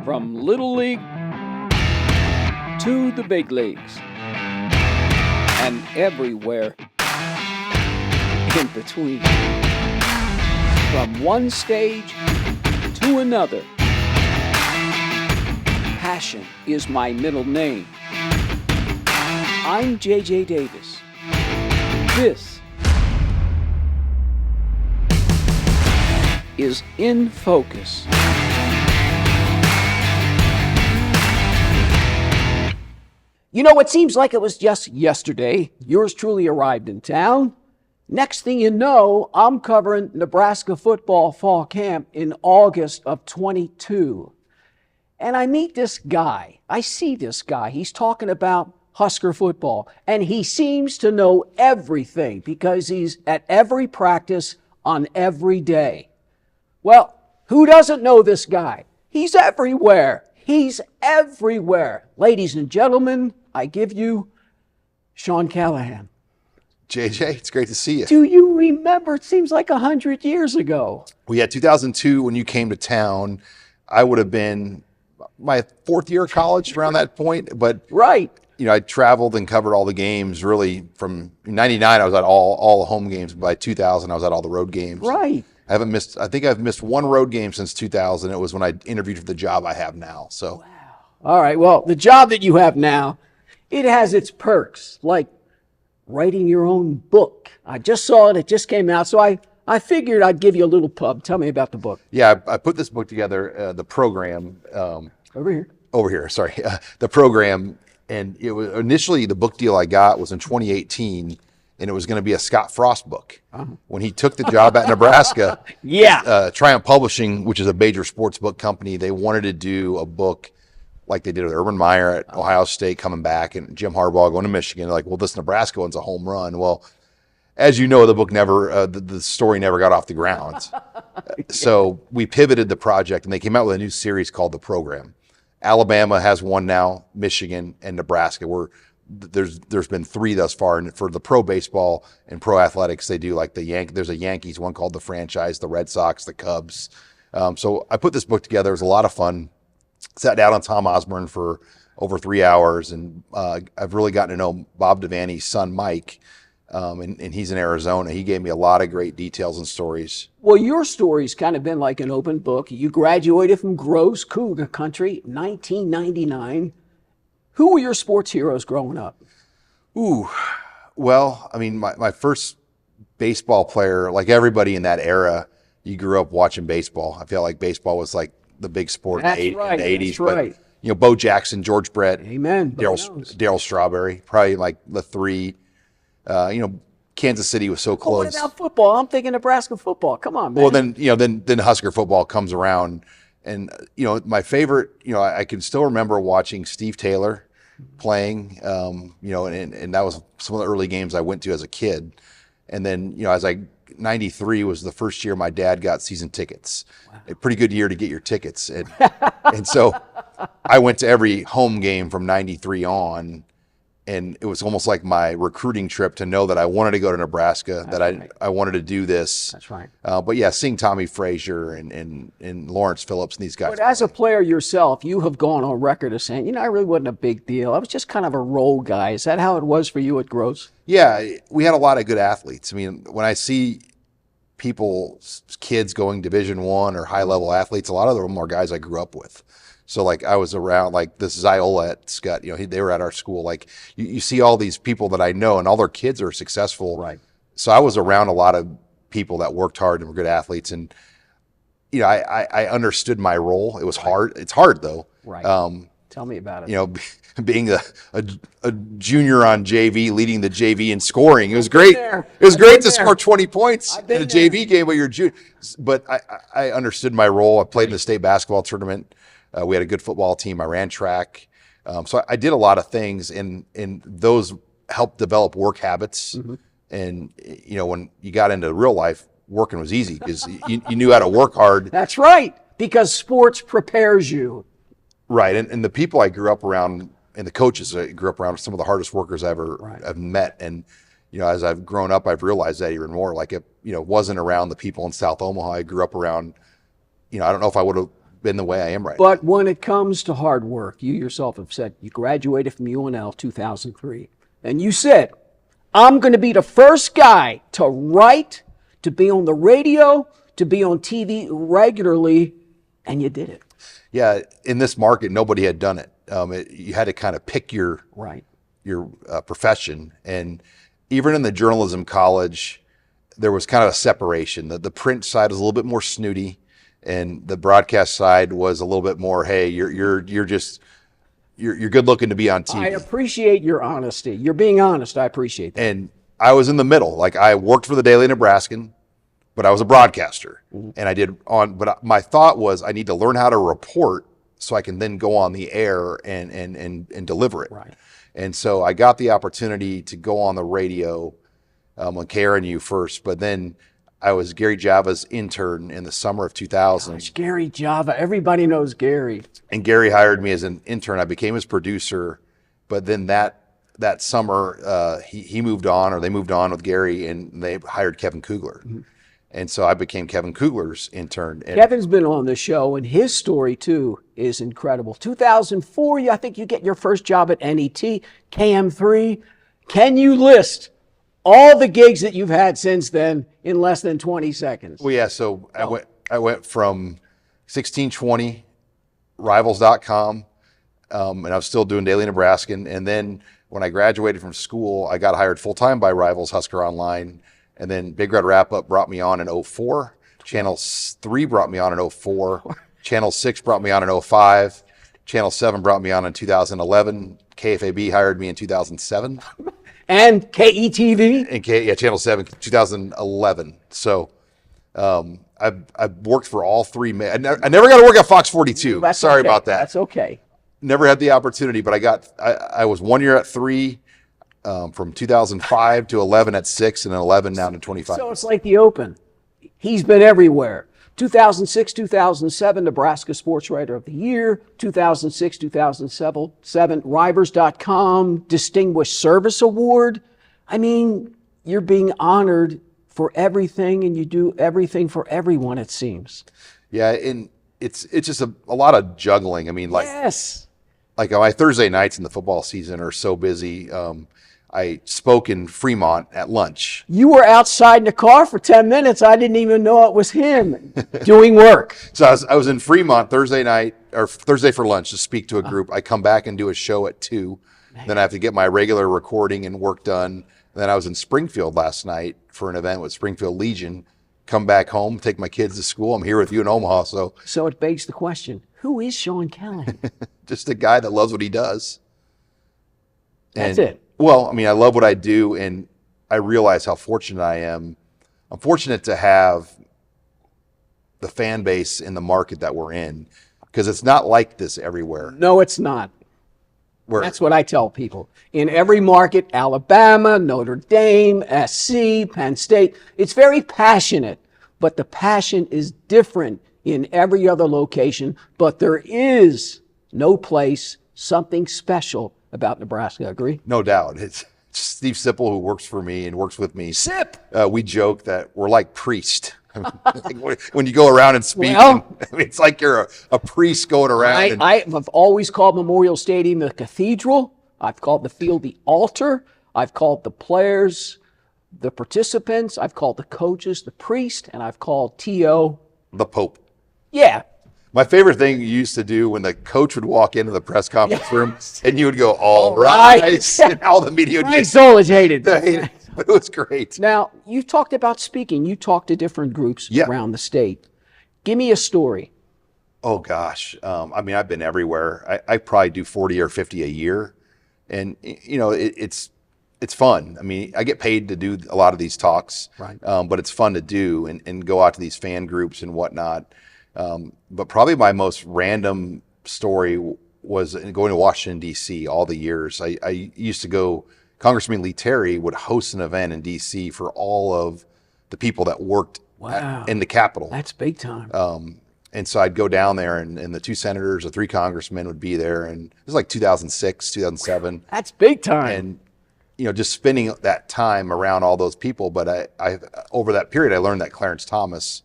From Little League to the big leagues and everywhere in between. From one stage to another. Passion is my middle name. I'm J.J. Davis. This is In Focus. You know, it seems like it was just yesterday. Yours truly arrived in town. Next thing you know, I'm covering Nebraska football fall camp in August of 22. And I meet this guy. I see this guy. He's talking about Husker football. And he seems to know everything because he's at every practice on every day. Well, who doesn't know this guy? He's everywhere. He's everywhere. Ladies and gentlemen, I give you Sean Callahan. JJ, it's great to see you. Do you remember? It seems like 100 years ago. Well, yeah, 2002 when you came to town, I would have been my fourth year of college around that point. But right, you know, I traveled and covered all the games. Really, from '99, I was at all the home games. By 2000, I was at all the road games. Right. I think I've missed one road game since 2000. It was when I interviewed for the job I have now. So. Wow. All right. Well, the job that you have now, it has its perks, like writing your own book. I just saw it. It just came out. So I figured I'd give you a little pub. Tell me about the book. Yeah, I put this book together, the program. Over here, sorry. The program. And it was initially the book deal I got was in 2018, and it was going to be a Scott Frost book. Uh-huh. When he took the job at Nebraska, Triumph Publishing, which is a major sports book company, they wanted to do a book like they did with Urban Meyer at Ohio State coming back and Jim Harbaugh going to Michigan. They're like, well, this Nebraska one's a home run. Well, as you know, the book never, the story never got off the ground. So we pivoted the project, and they came out with a new series called The Program. Alabama has one now, Michigan, and Nebraska. There's been three thus far. And for the pro baseball and pro athletics, they do like there's a Yankees one called The Franchise, the Red Sox, the Cubs. So I put this book together. It was a lot of fun. Sat down on Tom Osborne for over 3 hours, and I've really gotten to know Bob Devaney's son, Mike, and he's in Arizona. He gave me a lot of great details and stories. Well, your story's kind of been like an open book. You graduated from Gross Cougar Country, 1999. Who were your sports heroes growing up? Ooh, well, I mean, my first baseball player, like everybody in that era, you grew up watching baseball. I feel like baseball was like the big sport in the 80s. But, you know, Bo Jackson, George Brett, amen. Darryl Strawberry, probably like the three. You know, Kansas City was so close. What about football? I'm thinking Nebraska football. Come on, man. Well, then Husker football comes around. And, you know, my favorite, you know, I can still remember watching Steve Taylor playing, you know, and that was some of the early games I went to as a kid. And then, you know, 93 was the first year my dad got season tickets. Wow. A pretty good year to get your tickets. And so I went to every home game from 93 on. And it was almost like my recruiting trip to know that I wanted to go to Nebraska, I wanted to do this. That's right. But yeah, seeing Tommy Frazier and Lawrence Phillips and these guys. But as a player yourself, you have gone on record as saying, you know, I really wasn't a big deal. I was just kind of a role guy. Is that how it was for you at Gross? Yeah, we had a lot of good athletes. I mean, when I see kids going Division I or high-level athletes, a lot of them are guys I grew up with. So like I was around, like this Ziola at Scott, you know, they were at our school. Like you see all these people that I know, and all their kids are successful. Right. So I was around a lot of people that worked hard and were good athletes, and you know, I understood my role. It was hard. It's hard though. Right. Tell me about it. You know, being a junior on JV, leading the JV in scoring, it was great. It was great to score 20 points in a JV game while you're junior. But I understood my role. I played in the state basketball tournament. We had a good football team. I ran track. So I did a lot of things, and those helped develop work habits. Mm-hmm. And, you know, when you got into real life, working was easy because you knew how to work hard. That's right, because sports prepares you. Right. And the people I grew up around and the coaches I grew up around are some of the hardest workers I've met. And, you know, as I've grown up, I've realized that even more. Like, it, you know, wasn't around the people in South Omaha. I grew up around, you know, I don't know if I would have been the way I am right But when it comes to hard work, you yourself have said you graduated from UNL 2003. And you said, I'm going to be the first guy to write, to be on the radio, to be on TV regularly. And you did it. Yeah, in this market, nobody had done it. You had to kind of pick your profession, and even in the journalism college, there was kind of a separation. The print side was a little bit more snooty, and the broadcast side was a little bit more, hey, you're good looking to be on TV. I appreciate your honesty. You're being honest. I appreciate that. And I was in the middle. Like, I worked for the Daily Nebraskan, but I was a broadcaster, and but my thought was I need to learn how to report so I can then go on the air and deliver it. Right. And so I got the opportunity to go on the radio on KRNU first, but then I was Gary Java's intern in the summer of 2000. Gosh, Gary Java, everybody knows Gary. And Gary hired me as an intern. I became his producer, but then that summer he moved on, or they moved on with Gary, and they hired Kevin Kugler. Mm-hmm. And so I became Kevin Kugler's intern. And Kevin's been on the show, and his story, too, is incredible. 2004, I think you get your first job at NET, KM3. Can you list all the gigs that you've had since then in less than 20 seconds? Well, yeah, so I went from 1620, Rivals.com, and I was still doing Daily Nebraskan. And then when I graduated from school, I got hired full-time by Rivals, Husker Online. And then Big Red Wrap-Up brought me on in 04. Channel 3 brought me on in 04. Channel 6 brought me on in 05. Channel 7 brought me on in 2011. KFAB hired me in 2007. And KETV? And Channel 7, 2011. So I've worked for all three. I never got to work at Fox 42. Sorry about that. That's okay. Never had the opportunity, but I was 1 year at 3. From 2005 to 11 at 6, and then 11 now to 25. So it's like the Open. He's been everywhere. 2006, 2007, Nebraska Sports Writer of the Year. 2006, 2007, Rivers.com Distinguished Service Award. I mean, you're being honored for everything, and you do everything for everyone, it seems. Yeah, and it's just a lot of juggling. I mean, yes. Like my Thursday nights in the football season are so busy. I spoke in Fremont at lunch. You were outside in the car for 10 minutes. I didn't even know it was him doing work. So I was in Fremont Thursday night, or Thursday for lunch, to speak to a group. I come back and do a show at 2. Then I have to get my regular recording and work done. And then I was in Springfield last night for an event with Springfield Legion. Come back home, take my kids to school. I'm here with you in Omaha. So it begs the question, who is Sean Callahan? Just a guy that loves what he does. That's it. Well, I mean, I love what I do, and I realize how fortunate I am. I'm fortunate to have the fan base in the market that we're in, because it's not like this everywhere. No, it's not. That's what I tell people. In every market, Alabama, Notre Dame, SC, Penn State, it's very passionate, but the passion is different in every other location. But there is no place, something special about Nebraska. Agree? No doubt. It's Steve Sipple, who works for me and works with me. Sip! We joke that we're like priests. When you go around and speak, it's like you're a priest going around. I've always called Memorial Stadium the cathedral. I've called the field the altar. I've called the players the participants. I've called the coaches the priest. And I've called T.O. the Pope. Yeah. My favorite thing you used to do when the coach would walk into the press conference room and you would go, all right. And all the media would just hated it. It was great. Now, you talked about speaking. You talked to different groups around the state. Give me a story. Oh, gosh. I mean, I've been everywhere. I probably do 40 or 50 a year. And, you know, it's fun. I mean, I get paid to do a lot of these talks. Right. But it's fun to do and go out to these fan groups and whatnot. But probably my most random story was going to Washington, D.C. all the years. I used to go, Congressman Lee Terry would host an event in D.C. for all of the people that worked in the Capitol. That's big time. And so I'd go down there and the 2 senators, the 3 congressmen would be there. And it was like 2006, 2007. That's big time. And, you know, just spending that time around all those people. But I over that period, I learned that Clarence Thomas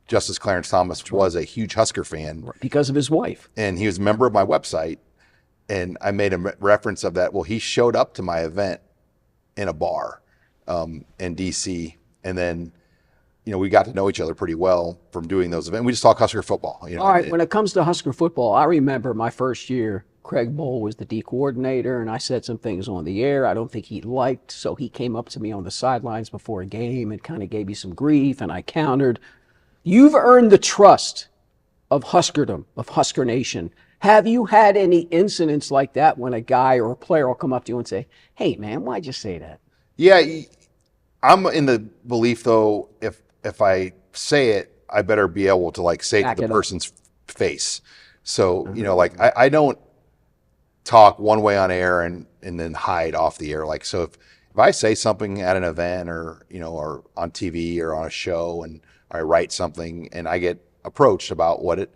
Justice Clarence Thomas was a huge Husker fan. Because of his wife. And he was a member of my website. And I made a reference of that. Well, he showed up to my event in a bar in DC. And then, we got to know each other pretty well from doing those events. We just talk Husker football. All right. When it comes to Husker football, I remember my first year, Craig Bowl was the D coordinator, and I said some things on the air I don't think he liked. So he came up to me on the sidelines before a game and kind of gave me some grief, and I countered. You've earned the trust of Huskerdom, of Husker Nation. Have you had any incidents like that when a guy or a player will come up to you and say, hey, man, why'd you say that? Yeah, I'm in the belief, though, if I say it, I better be able to say it to the person's face. So, I don't talk one way on air and then hide off the air. So if I say something at an event or, or on TV or on a show and I write something and I get approached about and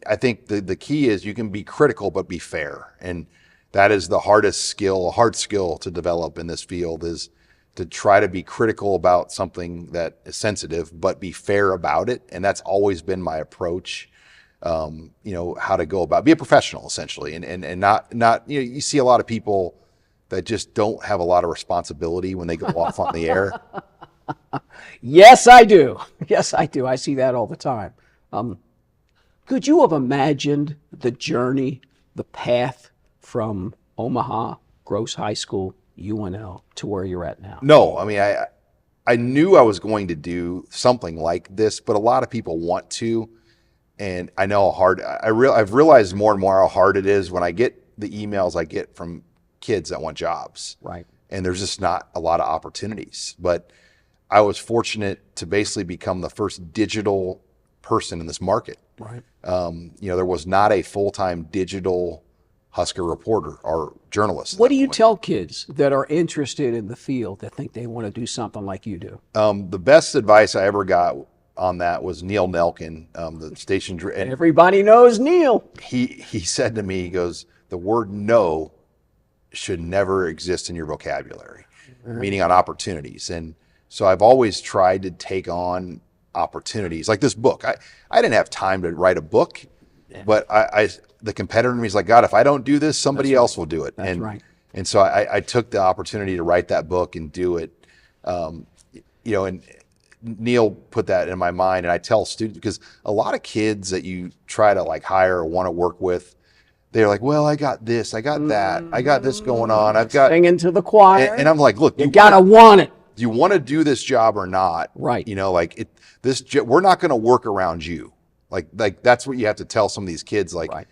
I think the key is you can be critical, but be fair. And that is the hard skill to develop in this field, is to try to be critical about something that is sensitive, but be fair about it. And that's always been my approach. How to go about, be a professional essentially, and not, you see a lot of people that just don't have a lot of responsibility when they go off on the air. Yes, I do. Yes, I do. I see that all the time. Could you have imagined the journey, the path from Omaha, Gross High School, UNL to where you're at now? No, I knew I was going to do something like this, but a lot of people want to, and I know how hard. I've realized more and more how hard it is when I get the emails I get from kids that want jobs. Right. And there's just not a lot of opportunities. But I was fortunate to basically become the first digital person in this market. Right. There was not a full-time digital Husker reporter or journalist. What do you tell kids that are interested in the field that think they want to do something like you do? The best advice I ever got on that was Neil Nelkin, the station. And everybody knows Neil. He said to me, he goes, the word no should never exist in your vocabulary, meaning on opportunities. And so I've always tried to take on opportunities like this book. I didn't have time to write a book, but the competitor in me is like, God, if I don't do this, somebody else will do it. That's right. And so I took the opportunity to write that book and do it. And Neil put that in my mind, and I tell students, because a lot of kids that you try to hire or want to work with, they're like, well, I got this, I got that, I got this going on, I've got singing to the choir. And I'm like, look, you gotta want it. Do you want to do this job or not? Right. We're not going to work around you. Like that's what you have to tell some of these kids. Right.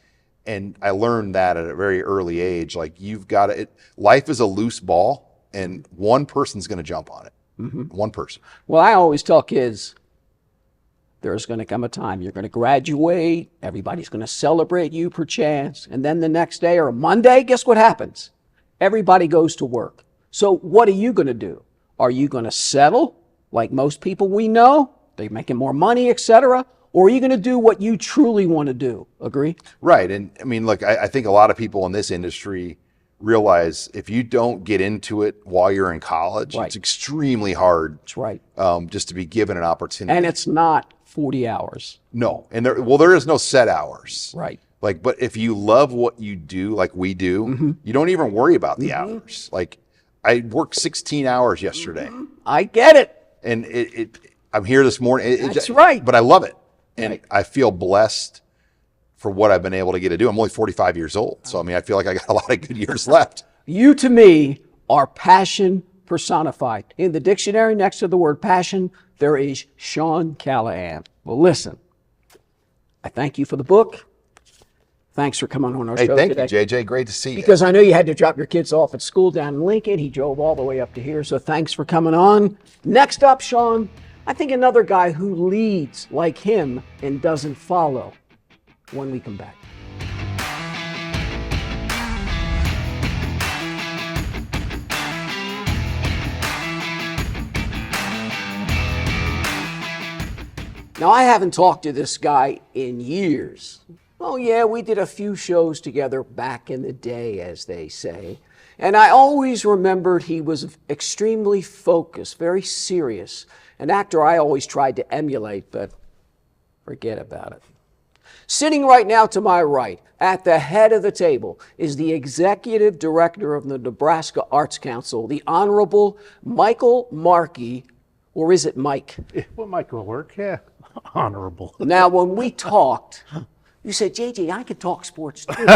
And I learned that at a very early age. You've got to. Life is a loose ball, and one person's going to jump on it. Mm-hmm. One person. Well, I always tell kids, there's going to come a time you're going to graduate. Everybody's going to celebrate you perchance, and then the next day or Monday, guess what happens? Everybody goes to work. So what are you going to do? Are you going to settle like most people we know? They're making more money, etc. Or are you going to do what you truly want to do? Agree? Right. And look, I think a lot of people in this industry realize if you don't get into it while you're in college, right, it's extremely hard. That's right. Just to be given an opportunity. And it's not 40 hours. No. And there is no set hours. Right. But if you love what you do, like we do, mm-hmm, you don't even worry about the mm-hmm hours. I worked 16 hours yesterday. Mm-hmm. I get it. And I'm here this morning. That's right. But I love it. And right, I feel blessed for what I've been able to get to do. I'm only 45 years old. So, I feel like I got a lot of good years left. You, to me, are passion personified. In the dictionary, next to the word passion, there is Sean Callahan. Well, listen, I thank you for the book. Thanks for coming on our show today. Thank you, JJ. Great to see you. Because I know you had to drop your kids off at school down in Lincoln. He drove all the way up to here, so thanks for coming on. Next up, Sean, I think another guy who leads like him and doesn't follow, when we come back. Now, I haven't talked to this guy in years. Oh yeah, we did a few shows together back in the day, as they say. And I always remembered he was extremely focused, very serious, an actor I always tried to emulate, but forget about it. Sitting right now to my right, at the head of the table, is the Executive Director of the Nebraska Arts Council, the Honorable Michael Markey, or is it Mike? Well, Mike will work, yeah. Honorable. Now, when we talked, you said, JJ, I could talk sports too.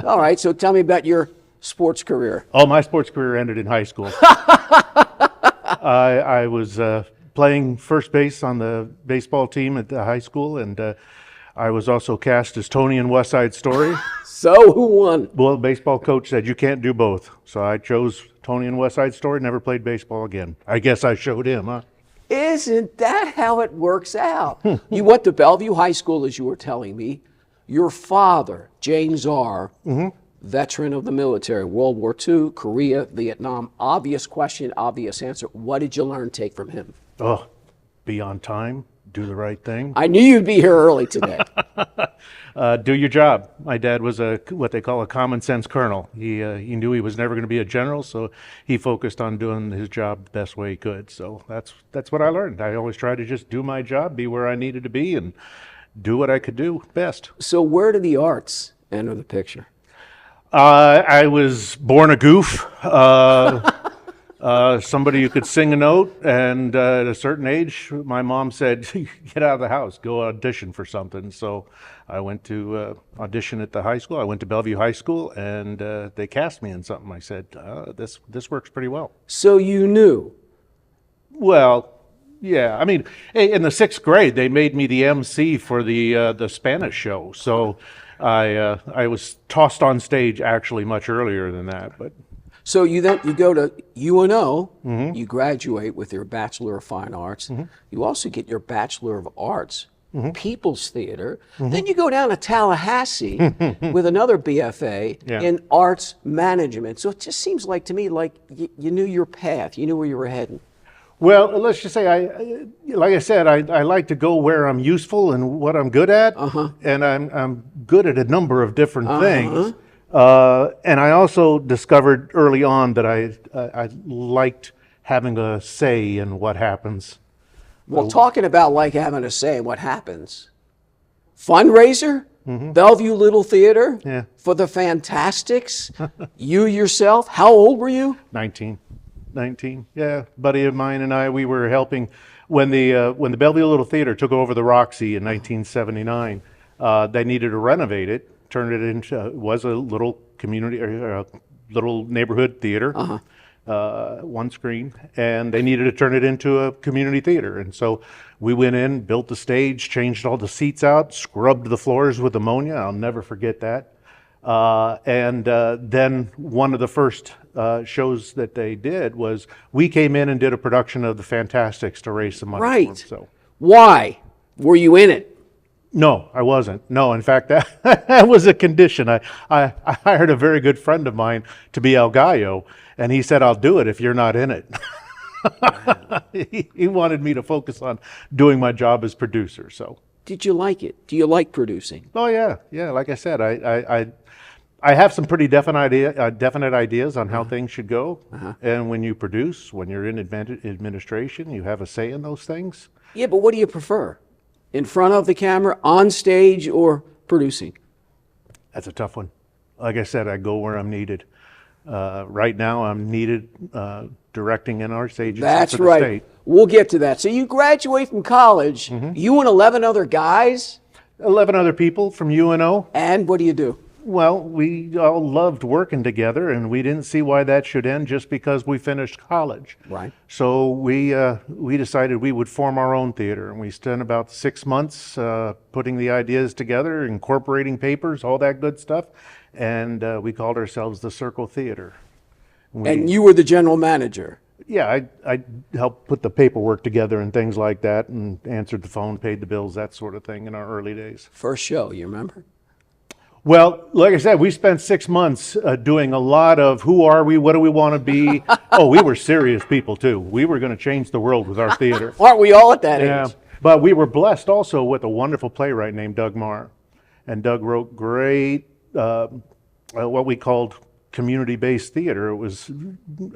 All right, so tell me about your sports career. Oh, my sports career ended in high school. I was playing first base on the baseball team at the high school, and I was also cast as Tony in West Side Story. So who won? Well, the baseball coach said, you can't do both. So I chose Tony in West Side Story, never played baseball again. I guess I showed him, huh? Isn't that how it works out? You went to Bellevue High School, as you were telling me. Your father, James R., veteran of the military, World War II, Korea, Vietnam. Obvious question, obvious answer. What did you learn take from him? Oh, be on time, do the right thing. I knew you'd be here early today. Do your job. My dad was what they call a common sense colonel. He knew he was never going to be a general, so he focused on doing his job the best way he could. So that's what I learned. I always tried to just do my job, be where I needed to be, and do what I could do best. So where do the arts enter the picture? I was born a goof. Somebody who could sing a note, and at a certain age, my mom said, get out of the house, go audition for something. So I went to audition at the high school. I went to Bellevue High School, and they cast me in something. I said, this works pretty well. So you knew? Well, yeah. I mean, in the 6th grade, they made me the MC for the Spanish show. So I was tossed on stage actually much earlier than that, but. So you go to UNO, you graduate with your Bachelor of Fine Arts. You also get your Bachelor of Arts, People's Theater. Then you go down to Tallahassee with another BFA in Arts Management. So it just seems like to me like you knew your path, you knew where you were heading. Well, let's just say, like I said, I like to go where I'm useful and what I'm good at, and I'm good at a number of different things. And I also discovered early on that I liked having a say in what happens. Well, talking about like having a say in what happens, fundraiser, Bellevue Little Theater for the Fantastics, you yourself, how old were you? 19, yeah. Buddy of mine and I, we were helping when the Bellevue Little Theater took over the Roxy in 1979. They needed to renovate it. Turned it into was a little community or a little neighborhood theater, one screen, and they needed to turn it into a community theater. And so we went in, built the stage, changed all the seats out, scrubbed the floors with ammonia. I'll never forget that. And then one of the first shows that they did was we came in and did a production of the Fantastics to raise some money. Right. For them, so. Why were you in it? No, I wasn't. No, in fact, that was a condition. I hired a very good friend of mine to be El Gallo, and he said, I'll do it if you're not in it. He wanted me to focus on doing my job as producer. So, did you like it? Do you like producing? Oh, yeah. Yeah, like I said, I have some pretty definite ideas on how things should go. And when you produce, when you're in administration, you have a say in those things. Yeah, but what do you prefer? In front of the camera, on stage, or producing? That's a tough one. Like I said, I go where I'm needed. Right now, I'm needed directing an arts agency. That's for the right. state. We'll get to that. So you graduate from college, you and 11 other guys? 11 other people from UNO. And what do you do? Well, we all loved working together, and we didn't see why that should end just because we finished college. Right. So we decided we would form our own theater, and we spent about 6 months putting the ideas together, incorporating papers, all that good stuff, and we called ourselves the Circle Theater. And you were the general manager? Yeah, I helped put the paperwork together and things like that, and answered the phone, paid the bills, that sort of thing in our early days. First show, you remember? Well, like I said, we spent 6 months doing a lot of who are we, what do we want to be. Oh, we were serious people too. We were going to change the world with our theater. Aren't we all at that age? But we were blessed also with a wonderful playwright named Doug Marr. And Doug wrote great, what we called community-based theater. It was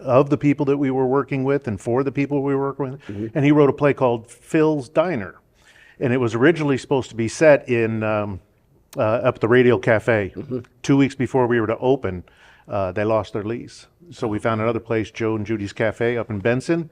of the people that we were working with and for the people we were working with. And he wrote a play called Phil's Diner. And it was originally supposed to be set in up at the Radio Cafe. 2 weeks before we were to open, they lost their lease. So we found another place, Joe and Judy's Cafe up in Benson.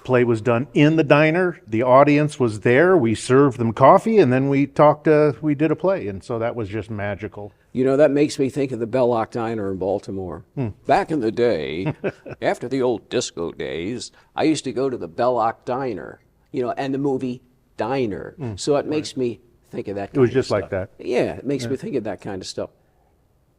Play was done in the diner. The audience was there. We served them coffee, and then we talked. We did a play, and so that was just magical. You know, that makes me think of the Belloc Diner in Baltimore. Back in the day, after the old disco days, I used to go to the Belloc Diner, you know, and the movie Diner. So it makes me think of that kind of stuff. It was just like that. Yeah, it makes me think of that kind of stuff.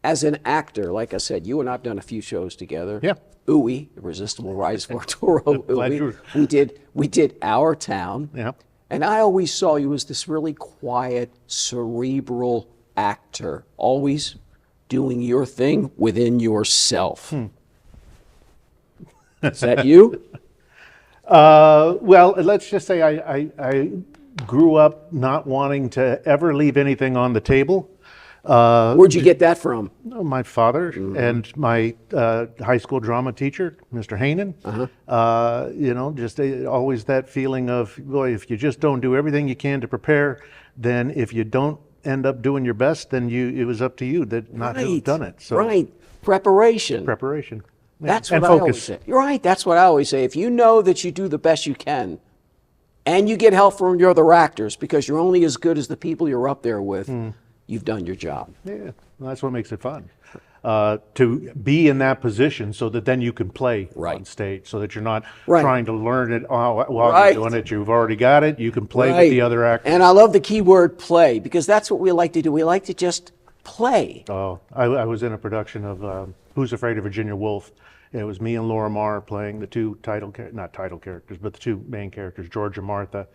As an actor, like I said, you and I have done a few shows together. Yeah. Ooey, Irresistible Rise of Arturo. Glad you Ooey. We did Our Town. Yeah. And I always saw you as this really quiet, cerebral actor, always doing your thing within yourself. Is that you? Well, let's just say I grew up not wanting to ever leave anything on the table. Where'd you get that from? My father and my high school drama teacher, Mr. Hainan. You know, just always that feeling of, boy, if you just don't do everything you can to prepare, then if you don't end up doing your best, then it was up to you that not to have done it. So Preparation. Preparation. Yeah. That's what And I focus. always say. You're right. That's what I always say. If you know that you do the best you can, and you get help from your other actors, because you're only as good as the people you're up there with, you've done your job. Yeah, well, that's what makes it fun. To be in that position so that then you can play on stage, so that you're not trying to learn it while you're doing it. You've already got it. You can play with the other actors. And I love the key word play, because that's what we like to do. We like to just play. Oh, I was in a production of Who's Afraid of Virginia Woolf. It was me and Laura Marr playing the two not title characters, but the two main characters, George and Martha.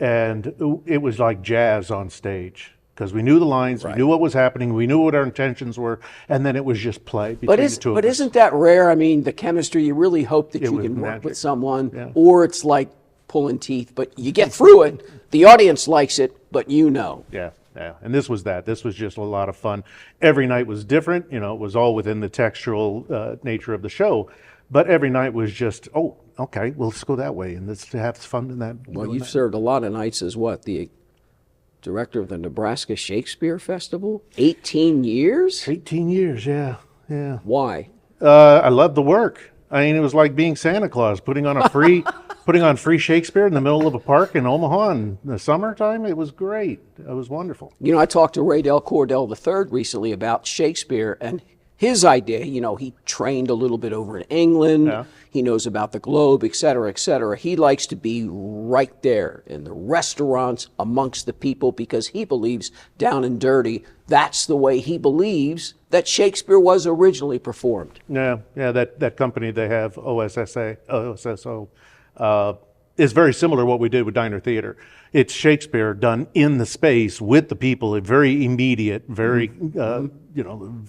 And it was like jazz on stage. Because we knew the lines, we knew what was happening, we knew what our intentions were, and then it was just play between the two of us. But isn't that rare? I mean, the chemistry, you really hope that you can work with someone, or it's like pulling teeth, but you get through it, the audience likes it, but you know. Yeah, and this was that. This was just a lot of fun. Every night was different, you know, it was all within the textural nature of the show, but every night was just, oh, okay, well, let's go that way, and let's have fun in that. Well, you've served a lot of nights as what, the director of the Nebraska Shakespeare Festival? 18 years? 18 years, yeah. Why? I loved the work. I mean, it was like being Santa Claus, putting on free Shakespeare in the middle of a park in Omaha in the summertime. It was great. It was wonderful. You know, I talked to Ray Del Cordell III recently about Shakespeare and his idea. You know, he trained a little bit over in England. Yeah. He knows about the globe, et cetera, et cetera. He likes to be right there in the restaurants amongst the people, because he believes down and dirty, that's the way he believes that Shakespeare was originally performed. Yeah, that company they have, OSSO, is very similar to what we did with Diner Theater. It's Shakespeare done in the space with the people, very immediate, very, you know,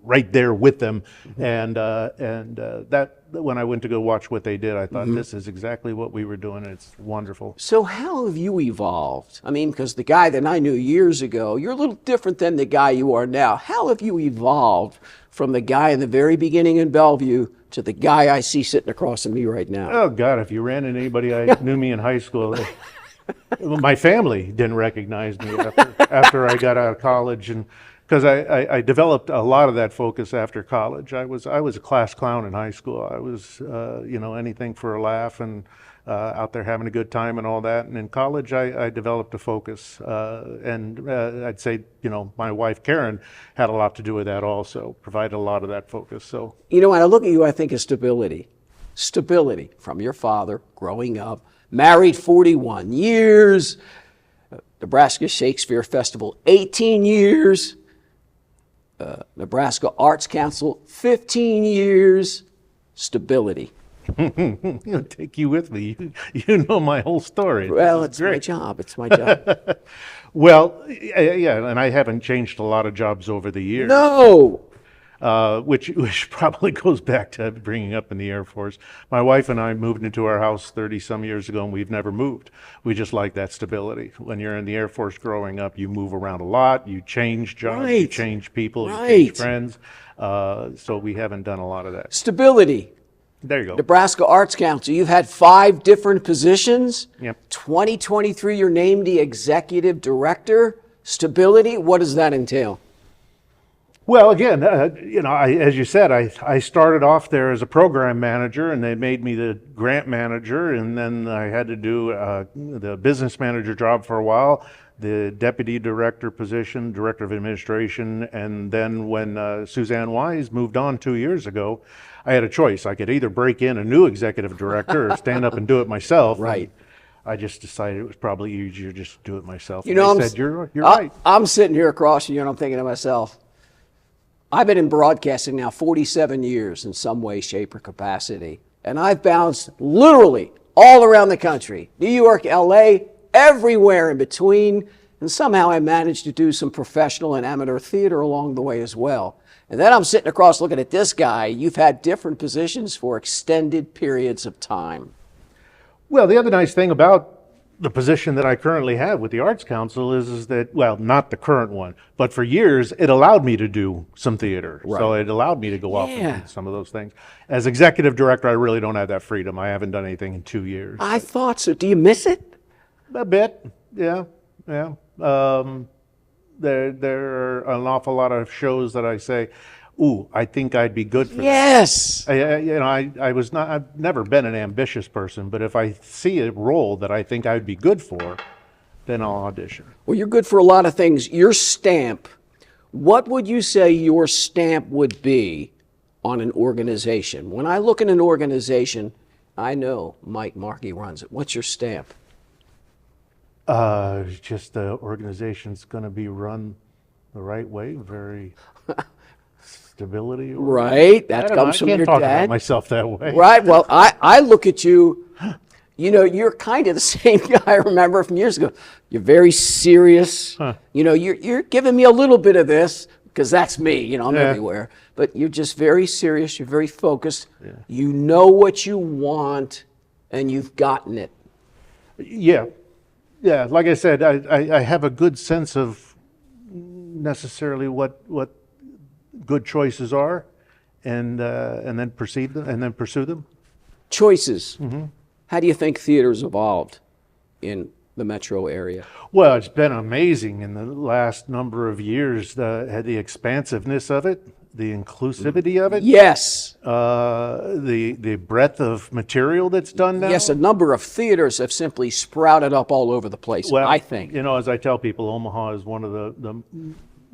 right there with them. And that when I went to go watch what they did, I thought, this is exactly what we were doing. It's wonderful. So how have you evolved? I mean, because the guy that I knew years ago, you're a little different than the guy you are now. How have you evolved from the guy in the very beginning in Bellevue to the guy I see sitting across from me right now? Oh, God, if you ran into anybody I knew me in high school, my family didn't recognize me after I got out of college, and because I developed a lot of that focus after college. I was a class clown in high school. I was you know, anything for a laugh and out there having a good time and all that. And in college, I developed a focus, and I'd say, you know, my wife Karen had a lot to do with that also. Provided a lot of that focus. So you know, when I look at you, I think of stability. Stability from your father growing up. Married 41 years, Nebraska Shakespeare Festival 18 years, Nebraska Arts Council 15 years, stability. I'll take you with me. You know my whole story. Well, it's my job. It's my job. Well, yeah, and I haven't changed a lot of jobs over the years. No. which probably goes back to bringing up in the Air Force. My wife and I moved into our house 30 some years ago, and we've never moved. We just like that stability. When you're in the Air Force growing up, you move around a lot, you change jobs, you change people, you change friends. So we haven't done a lot of that. Stability. There you go. Nebraska Arts Council, you've had 5 different positions. Yep. 2023, you're named the executive director. Stability, what does that entail? Well, again, as you said, I started off there as a program manager, and they made me the grant manager, and then I had to do the business manager job for a while, the deputy director position, director of administration, and then when Suzanne Wise moved on 2 years ago, I had a choice. I could either break in a new executive director or stand up and do it myself. Right. I just decided it was probably easier just to do it myself. You know, I said, you're right. I'm sitting here across from you, and I'm thinking to myself, I've been in broadcasting now 47 years in some way, shape, or capacity. And I've bounced literally all around the country. New York, LA, everywhere in between. And somehow I managed to do some professional and amateur theater along the way as well. And then I'm sitting across looking at this guy. You've had different positions for extended periods of time. Well, the other nice thing about the position that I currently have with the Arts Council is that, well, not the current one, but for years it allowed me to do some theater. Right. So it allowed me to go off and do some of those things. As executive director, I really don't have that freedom. I haven't done anything in 2 years. I thought so. Do you miss it? A bit, yeah. There are an awful lot of shows that I say, ooh, I think I'd be good for that. Yes. I've never been an ambitious person, but if I see a role that I think I'd be good for, then I'll audition. Well, you're good for a lot of things. Your stamp, what would you say your stamp would be on an organization? When I look at an organization, I know Mike Markey runs it. What's your stamp? Just the organization's going to be run the right way, very... stability. Right, that comes from your dad. I can't talk about myself that way. Right, well, I look at you, you know, you're kind of the same guy I remember from years ago. You're very serious. You know, you're giving me a little bit of this, because that's me, you know, I'm everywhere. But you're just very serious, you're very focused. You know what you want, and you've gotten it. Yeah, like I said, I have a good sense of necessarily what good choices are, and then perceive them, and then pursue them. Choices. Mm-hmm. How do you think theater's evolved in the metro area? Well, it's been amazing in the last number of years. The expansiveness of it, the inclusivity of it. Yes. The breadth of material that's done now. Yes, a number of theaters have simply sprouted up all over the place. Well, I think. You know, as I tell people, Omaha is one of the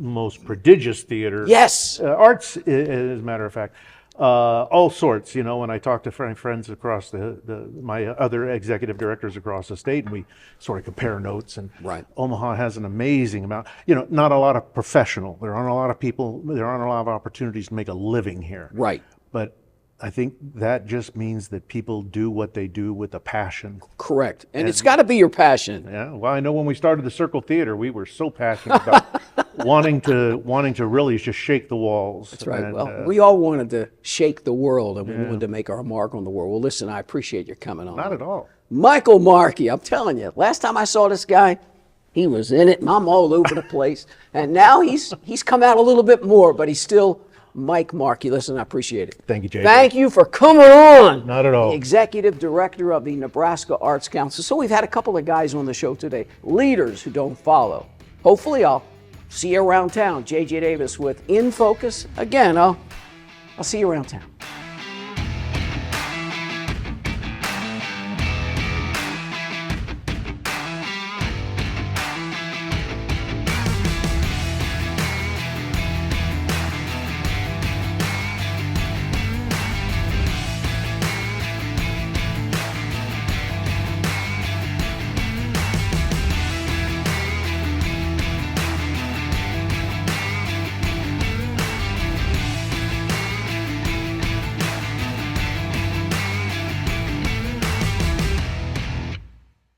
most prodigious theater. Yes. Arts, as a matter of fact, all sorts. You know, when I talk to friends across my other executive directors across the state, and we sort of compare notes, and Omaha has an amazing amount. You know, not a lot of professional. There aren't a lot of people. There aren't a lot of opportunities to make a living here. Right. But I think that just means that people do what they do with a passion. Correct. And it's got to be your passion. Yeah. Well, I know when we started the Circle Theater, we were so passionate about wanting to really just shake the walls. That's right. And, we all wanted to shake the world, and we wanted to make our mark on the world. Well, listen, I appreciate your coming on. Not at all. Michael Markey, I'm telling you, last time I saw this guy, he was in it, and I'm all over the place. And now he's come out a little bit more, but he's still Mike Markey. Listen, I appreciate it. Thank you, Jay. Thank you for coming on. Not at all. The executive director of the Nebraska Arts Council. So we've had a couple of guys on the show today, leaders who don't follow. Hopefully I'll see you around town. J.J. Davis with In Focus. Again, I'll see you around town.